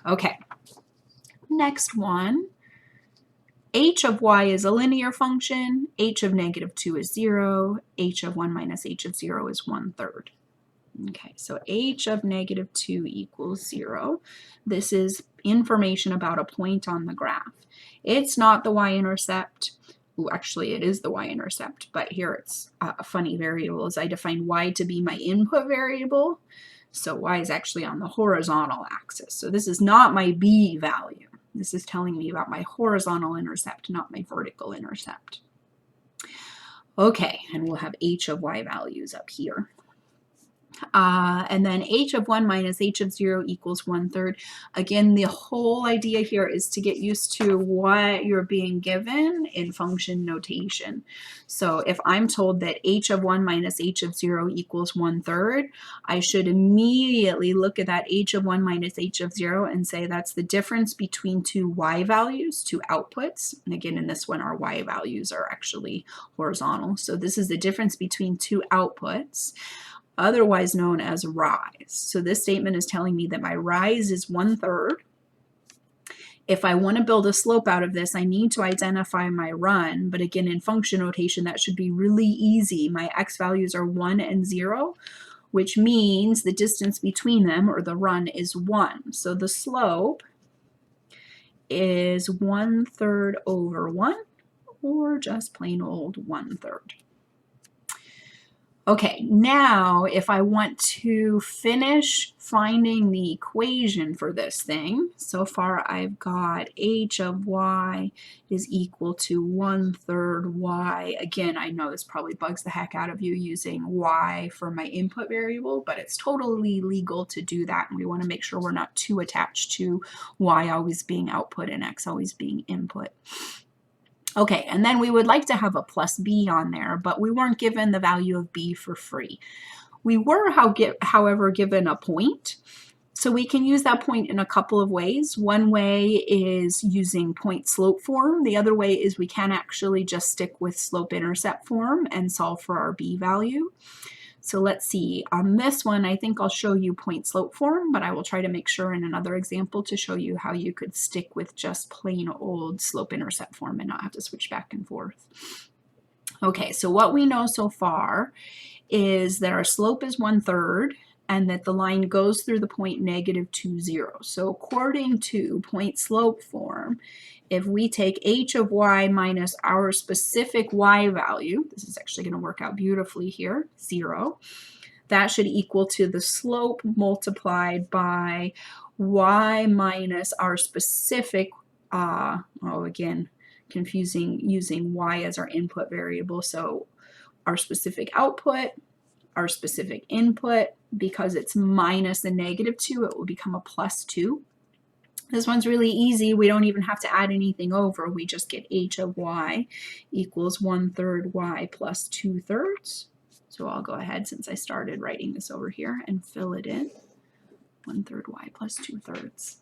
Okay, next one. H of y is a linear function, h of -2 is 0, h of 1 minus h of 0 is 1/3. Okay, so h of -2 equals 0. This is information about a point on the graph. It's not the y-intercept. Ooh, actually, it is the y-intercept, but here it's a funny variable as I define y to be my input variable. So y is actually on the horizontal axis. So this is not my b value. This is telling me about my horizontal intercept, not my vertical intercept. Okay, and we'll have h of y values up here. And then h of 1 minus h of 0 equals 1/3. Again, the whole idea here is to get used to what you're being given in function notation. So if I'm told that h of 1 minus h of 0 equals 1/3, I should immediately look at that h of 1 minus h of 0 and say that's the difference between two y values, two outputs. And again, in this one, our y values are actually horizontal. So this is the difference between two outputs, otherwise known as rise. So this statement is telling me that my rise is 1/3. If I want to build a slope out of this, I need to identify my run, but again, in function notation, that should be really easy. My x values are 1 and 0, which means the distance between them, or the run, is 1. So the slope is 1/3 over 1, or just plain old 1/3. Okay, now if I want to finish finding the equation for this thing, so far I've got h of y is equal to 1/3 y. Again, I know this probably bugs the heck out of you using y for my input variable, but it's totally legal to do that, and we want to make sure we're not too attached to y always being output and x always being input. Okay, and then we would like to have a plus b on there, but we weren't given the value of b for free. We were, however, given a point. So we can use that point in a couple of ways. One way is using point-slope form. The other way is we can actually just stick with slope-intercept form and solve for our b value. So let's see, on this one, I think I'll show you point-slope form, but I will try to make sure in another example to show you how you could stick with just plain old slope-intercept form and not have to switch back and forth. Okay, so what we know so far is that our slope is 1/3 and that the line goes through the point -2, 0. So according to point-slope form, if we take h of y minus our specific y value, this is actually going to work out beautifully here, 0, that should equal to the slope multiplied by y minus our specific, again, confusing using y as our input variable. So our specific output, our specific input, because it's minus the -2, it will become a +2. This one's really easy. We don't even have to add anything over. We just get h of y equals 1/3 y plus 2/3. So I'll go ahead, since I started writing this over here, and fill it in. 1/3 y plus 2/3.